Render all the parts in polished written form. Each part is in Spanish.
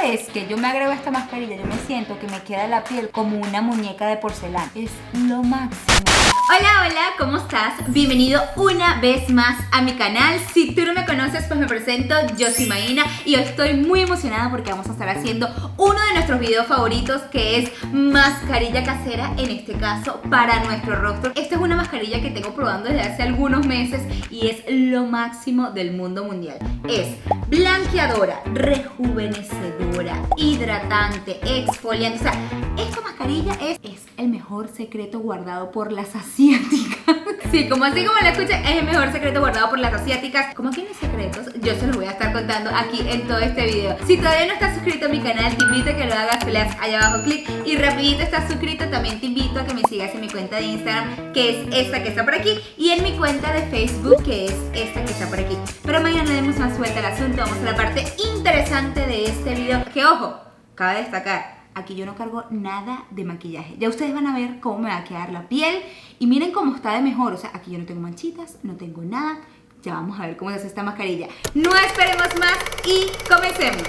vez que yo me agrego esta mascarilla, yo me siento que me queda la piel como una muñeca de porcelana. Es lo máximo. Hola, hola, ¿cómo estás? Bienvenido una vez más a mi canal. Si tú no me conoces, pues me presento, yo soy Maína y hoy estoy muy emocionada porque vamos a estar haciendo uno de nuestros videos favoritos, que es mascarilla casera, en este caso para nuestro rostro. Esta es una mascarilla que tengo probando desde hace algunos meses y es lo máximo del mundo mundial. Es blanqueadora, rejuvenecedora, hidratante, exfoliante. O sea, esta mascarilla es el mejor secreto guardado por las asiáticas. Sí, como así como la escuchan, es el mejor secreto guardado por las asiáticas. Como tienes secretos, yo se los voy a estar contando aquí en todo este video. Si todavía no estás suscrito a mi canal, te invito a que lo hagas, le das allá abajo clic y rapidito estás suscrito. También te invito a que me sigas en mi cuenta de Instagram, que es esta que está por aquí, y en mi cuenta de Facebook, que es esta que está por aquí. Pero mañana no demos más vuelta al asunto, vamos a la parte interesante de este video. Que ojo, cabe destacar, aquí yo no cargo nada de maquillaje. Ya ustedes van a ver cómo me va a quedar la piel. Y miren cómo está de mejor. O sea, aquí yo no tengo manchitas, no tengo nada. Ya vamos a ver cómo se hace esta mascarilla. No esperemos más y comencemos.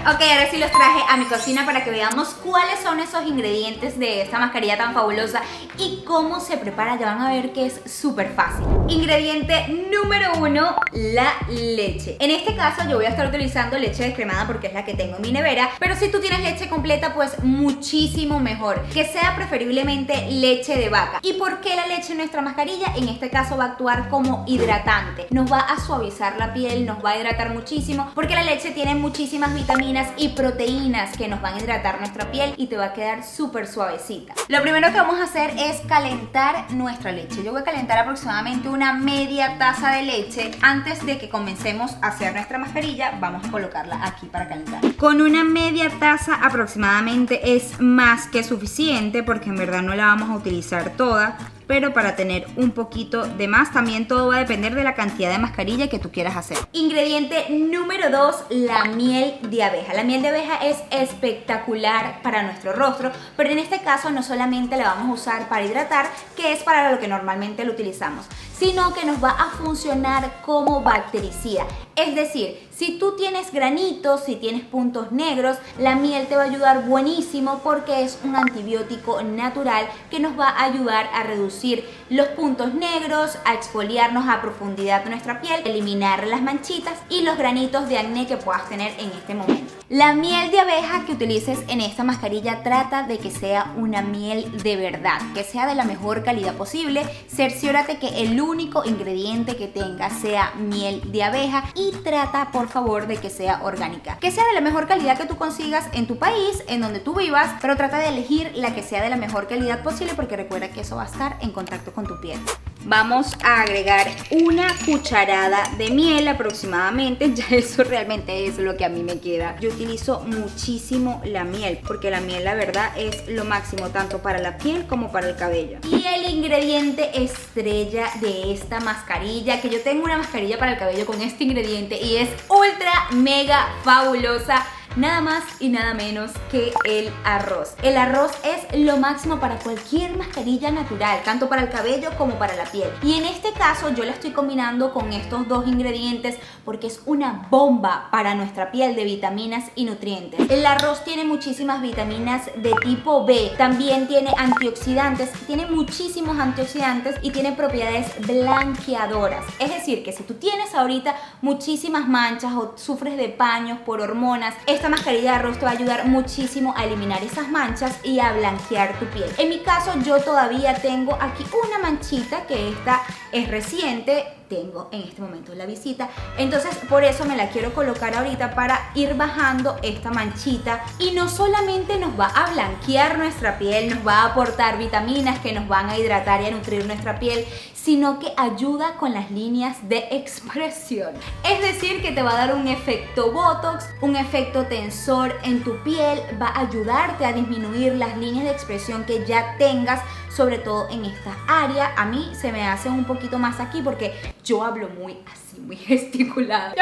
Ok, ahora sí los traje a mi cocina para que veamos cuáles son esos ingredientes de esta mascarilla tan fabulosa y cómo se prepara. Ya van a ver que es súper fácil. Ingrediente número 1, la leche. En este caso yo voy a estar utilizando leche descremada porque es la que tengo en mi nevera, pero si tú tienes leche completa, pues muchísimo mejor. Que sea preferiblemente leche de vaca. ¿Y por qué la leche en nuestra mascarilla? En este caso va a actuar como hidratante. Nos va a suavizar la piel, nos va a hidratar muchísimo porque la leche tiene muchísimas vitaminas y proteínas que nos van a hidratar nuestra piel y te va a quedar súper suavecita. Lo primero que vamos a hacer es calentar nuestra leche. Yo voy a calentar aproximadamente una media taza de leche. Antes de que comencemos a hacer nuestra mascarilla, vamos a colocarla aquí para calentar. Con una media taza aproximadamente es más que suficiente, porque en verdad no la vamos a utilizar toda, pero para tener un poquito de más. También todo va a depender de la cantidad de mascarilla que tú quieras hacer. Ingrediente número 2, la miel de abeja. La miel de abeja es espectacular para nuestro rostro, pero en este caso no solamente la vamos a usar para hidratar, que es para lo que normalmente lo utilizamos, sino que nos va a funcionar como bactericida. Es decir, si tú tienes granitos, si tienes puntos negros, la miel te va a ayudar buenísimo porque es un antibiótico natural que nos va a ayudar a reducir los puntos negros, a exfoliarnos a profundidad de nuestra piel, eliminar las manchitas y los granitos de acné que puedas tener en este momento. La miel de abeja que utilices en esta mascarilla, trata de que sea una miel de verdad, que sea de la mejor calidad posible. Cerciórate que el único ingrediente que tenga sea miel de abeja y trata por favor de que sea orgánica, que sea de la mejor calidad que tú consigas en tu país, en donde tú vivas, pero trata de elegir la que sea de la mejor calidad posible porque recuerda que eso va a estar en contacto con tu piel. Vamos a agregar una cucharada de miel aproximadamente. Ya eso realmente es lo que a mí me queda. Yo utilizo muchísimo la miel porque la miel, la verdad, es lo máximo tanto para la piel como para el cabello. Y el ingrediente estrella de esta mascarilla, que yo tengo una mascarilla para el cabello con este ingrediente y es ultra mega fabulosa. Nada más y nada menos que el arroz. El arroz es lo máximo para cualquier mascarilla natural, tanto para el cabello como para la piel. Y en este caso yo la estoy combinando con estos dos ingredientes porque es una bomba para nuestra piel de vitaminas y nutrientes. El arroz tiene muchísimas vitaminas de tipo B, también tiene antioxidantes, tiene muchísimos antioxidantes y tiene propiedades blanqueadoras. Es decir, que si tú tienes ahorita muchísimas manchas o sufres de paños por hormonas, esta mascarilla de arroz te va a ayudar muchísimo a eliminar esas manchas y a blanquear tu piel. En mi caso, yo todavía tengo aquí una manchita, que esta es reciente. Tengo en este momento la visita, entonces por eso me la quiero colocar ahorita para ir bajando esta manchita. Y no solamente nos va a blanquear nuestra piel, nos va a aportar vitaminas que nos van a hidratar y a nutrir nuestra piel, sino que ayuda con las líneas de expresión. Es decir, que te va a dar un efecto botox, un efecto tensor en tu piel, va a ayudarte a disminuir las líneas de expresión que ya tengas, sobre todo en esta área. A mí se me hace un poquito más aquí porque yo hablo muy así, muy gesticulada.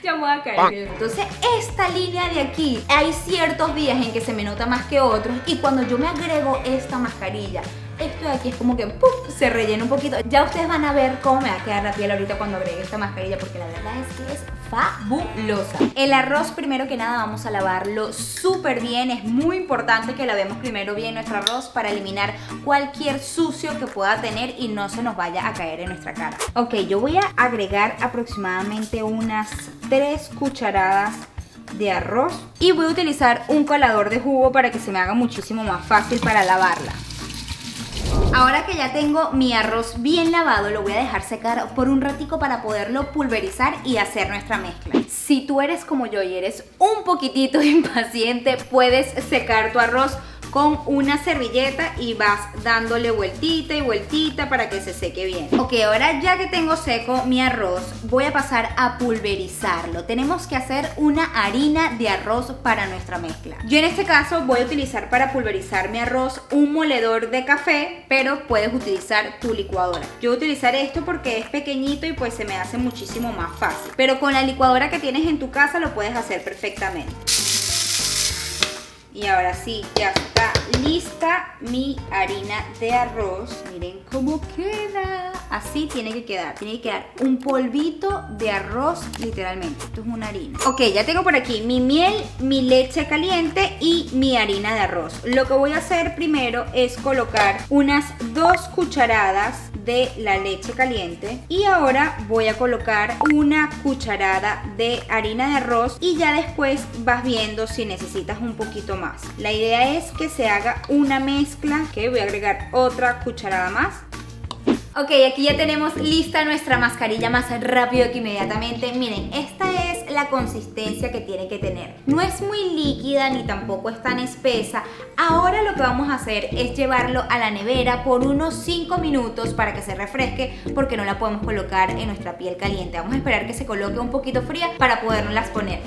Ya me voy a caer. Entonces esta línea de aquí, hay ciertos días en que se me nota más que otros, y cuando yo me agrego esta mascarilla esto de aquí es como que ¡pum! Se rellena un poquito. Ya ustedes van a ver cómo me va a quedar la piel ahorita cuando agregue esta mascarilla, porque la verdad es que es fabulosa. El arroz, primero que nada, vamos a lavarlo súper bien. Es muy importante que lavemos primero bien nuestro arroz para eliminar cualquier sucio que pueda tener y no se nos vaya a caer en nuestra cara. Ok, yo voy a agregar aproximadamente unas 3 cucharadas de arroz y voy a utilizar un colador de jugo para que se me haga muchísimo más fácil para lavarla. Ahora que ya tengo mi arroz bien lavado, lo voy a dejar secar por un ratico para poderlo pulverizar y hacer nuestra mezcla. Si tú eres como yo y eres un poquitito impaciente, puedes secar tu arroz con una servilleta y vas dándole vueltita y vueltita para que se seque bien. Ok, ahora ya que tengo seco mi arroz, voy a pasar a pulverizarlo. Tenemos que hacer una harina de arroz para nuestra mezcla. Yo en este caso voy a utilizar para pulverizar mi arroz un moledor de café, pero puedes utilizar tu licuadora. Yo voy a utilizar esto porque es pequeñito y pues se me hace muchísimo más fácil. Pero con la licuadora que tienes en tu casa lo puedes hacer perfectamente. Y ahora sí, ya está lista mi harina de arroz. Miren cómo queda. Así tiene que quedar. Tiene que quedar un polvito de arroz, literalmente. Esto es una harina. Ok, ya tengo por aquí mi miel, mi leche caliente y mi harina de arroz. Lo que voy a hacer primero es colocar unas 2 cucharadas de la leche caliente. Y ahora voy a colocar una cucharada de harina de arroz. Y ya después vas viendo si necesitas un poquito más. La idea es que se haga una mezcla, que voy a agregar otra cucharada más. Ok, aquí ya tenemos lista nuestra mascarilla más rápido que inmediatamente. Miren, esta es la consistencia que tiene que tener. No es muy líquida ni tampoco es tan espesa. Ahora lo que vamos a hacer es llevarlo a la nevera por unos 5 minutos para que se refresque, porque no la podemos colocar en nuestra piel caliente. Vamos a esperar que se coloque un poquito fría para podernoslas poner.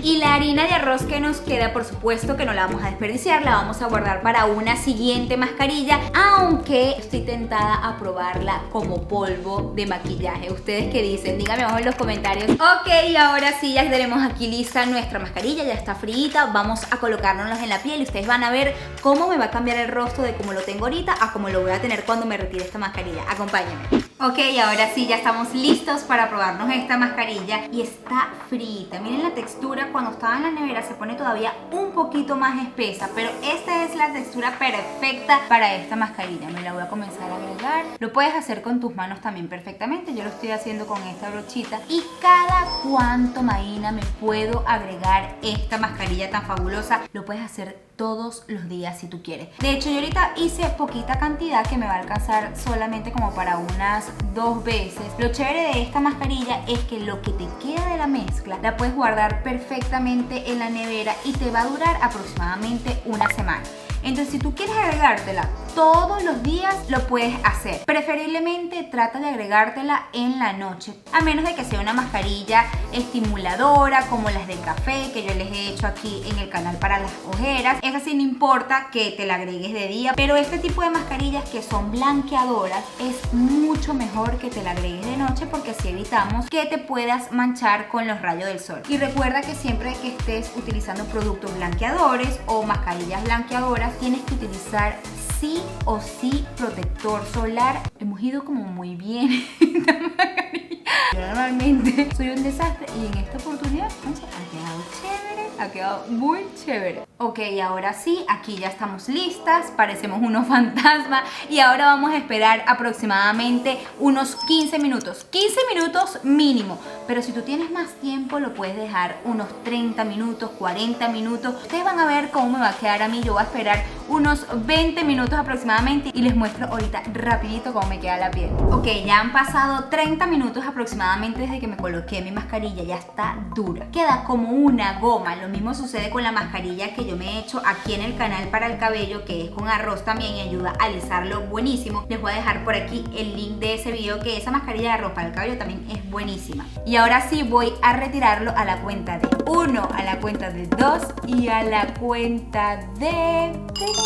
Y la harina de arroz que nos queda, por supuesto que no la vamos a desperdiciar, la vamos a guardar para una siguiente mascarilla, aunque estoy tentada a probarla como polvo de maquillaje. ¿Ustedes qué dicen? Díganme abajo en los comentarios. Ok, ahora sí, ya tenemos aquí lista nuestra mascarilla, ya está frita. Vamos a colocárnosla en la piel y ustedes van a ver cómo me va a cambiar el rostro de cómo lo tengo ahorita a cómo lo voy a tener cuando me retire esta mascarilla. Acompáñenme. Ok, ahora sí, ya estamos listos para probarnos esta mascarilla y está frita. Miren la textura, cuando estaba en la nevera se pone todavía un poquito más espesa, pero esta es la textura perfecta para esta mascarilla. Me la voy a comenzar a agregar. Lo puedes hacer con tus manos también perfectamente. Yo lo estoy haciendo con esta brochita. ¿Y cada cuánto, Maína, me puedo agregar esta mascarilla tan fabulosa? Lo puedes hacer todos los días si tú quieres. De hecho, yo ahorita hice poquita cantidad que me va a alcanzar solamente como para unas 2 veces. Lo chévere de esta mascarilla es que lo que te queda de la mezcla la puedes guardar perfectamente en la nevera y te va a durar aproximadamente una semana. Entonces, si tú quieres agregártela todos los días, lo puedes hacer. Preferiblemente trata de agregártela en la noche, a menos de que sea una mascarilla estimuladora como las del café que yo les he hecho aquí en el canal para las ojeras. Esa sí no importa que te la agregues de día, pero este tipo de mascarillas que son blanqueadoras es mucho mejor que te la agregues de noche, porque así evitamos que te puedas manchar con los rayos del sol. Y recuerda que siempre que estés utilizando productos blanqueadores o mascarillas blanqueadoras, tienes que utilizar sí o sí protector solar. Hemos ido como muy bien esta mascarilla. Yo normalmente soy un desastre y en esta oportunidad ha quedado chévere, ha quedado muy chévere. Ok, ahora sí, aquí ya estamos listas, parecemos unos fantasmas y ahora vamos a esperar aproximadamente unos 15 minutos. 15 minutos mínimo, pero si tú tienes más tiempo lo puedes dejar unos 30 minutos, 40 minutos. Ustedes van a ver cómo me va a quedar a mí. Yo voy a esperar unos 20 minutos aproximadamente y les muestro ahorita rapidito cómo me queda la piel. Ok, ya han pasado 30 minutos aproximadamente desde que me coloqué mi mascarilla. Ya está dura, queda como una goma. Lo mismo sucede con la mascarilla que yo me he hecho aquí en el canal para el cabello, que es con arroz también y ayuda a alisarlo buenísimo. Les voy a dejar por aquí el link de ese video, que esa mascarilla de arroz para el cabello también es buenísima. Y ahora sí voy a retirarlo a la cuenta de 1, a la cuenta de 2 y a la cuenta de 3.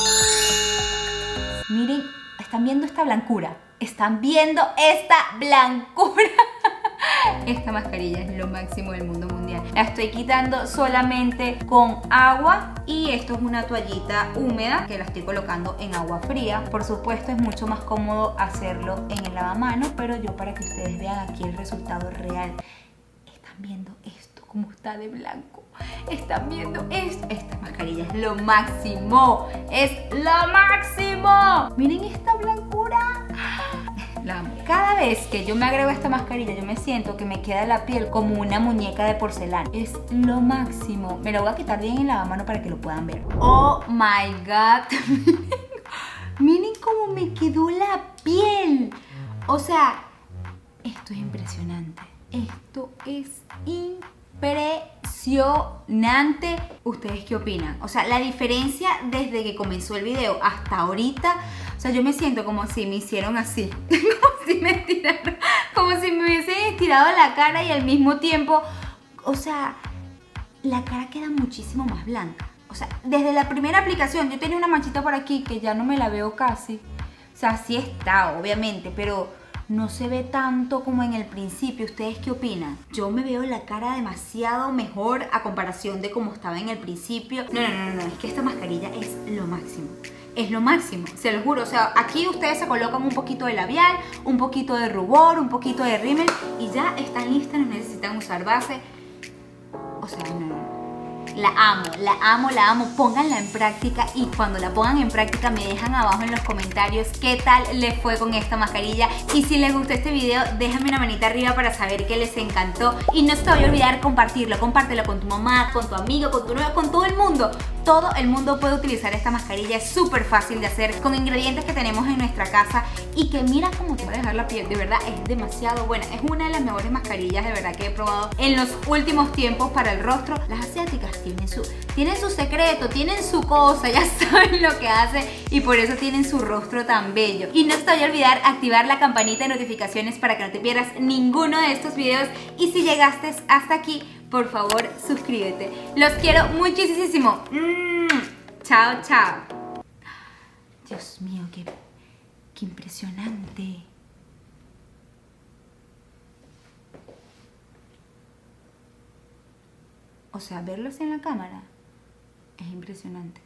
Miren, ¿están viendo esta blancura? ¿Están viendo esta blancura? Esta mascarilla es lo máximo del mundo mundial. La estoy quitando solamente con agua y esto es una toallita húmeda que la estoy colocando en agua fría. Por supuesto es mucho más cómodo hacerlo en el lavamanos, pero yo para que ustedes vean aquí el resultado real. Están viendo esto como está de blanco. Están viendo esto. Esta mascarilla es lo máximo. Es lo máximo. Miren esta blancura. La amo. Cada vez que yo me agrego esta mascarilla, yo me siento que me queda la piel como una muñeca de porcelana. Es lo máximo. Me la voy a quitar bien en el lavamanos para que lo puedan ver. Oh my God. Miren cómo me quedó la piel. O sea, esto es impresionante. Esto es impresionante. ¿Ustedes qué opinan? O sea, la diferencia desde que comenzó el video hasta ahorita. O sea, yo me siento como si me hicieron así. Como si me estiraron, como si me hubiesen estirado la cara y al mismo tiempo, o sea, la cara queda muchísimo más blanca. O sea, desde la primera aplicación yo tenía una manchita por aquí que ya no me la veo casi. O sea, sí está, obviamente, pero no se ve tanto como en el principio. ¿Ustedes qué opinan? Yo me veo la cara demasiado mejor a comparación de cómo estaba en el principio. No, es que esta mascarilla es lo máximo. Es lo máximo, se lo juro. O sea, aquí ustedes se colocan un poquito de labial, un poquito de rubor, un poquito de rímel y ya están listas, no necesitan usar base. O sea, no. La amo, la amo, la amo. Pónganla en práctica y cuando la pongan en práctica me dejan abajo en los comentarios qué tal les fue con esta mascarilla. Y si les gustó este video, déjame una manita arriba para saber que les encantó. Y no se te vaya a olvidar compartirlo. Compártelo con tu mamá, con tu amigo, con tu novio, con todo el mundo. Todo el mundo puede utilizar esta mascarilla. Es súper fácil de hacer con ingredientes que tenemos en nuestra casa y que mira cómo te va a dejar la piel. De verdad, es demasiado buena. Es una de las mejores mascarillas de verdad que he probado en los últimos tiempos para el rostro. Las asiáticas tienen su secreto, tienen su cosa, ya saben lo que hacen y por eso tienen su rostro tan bello. Y no se te vaya a olvidar activar la campanita de notificaciones para que no te pierdas ninguno de estos videos. Y si llegaste hasta aquí, por favor, suscríbete. Los quiero muchísimo. Chao, chao. Dios mío, qué impresionante. O sea, verlos en la cámara es impresionante.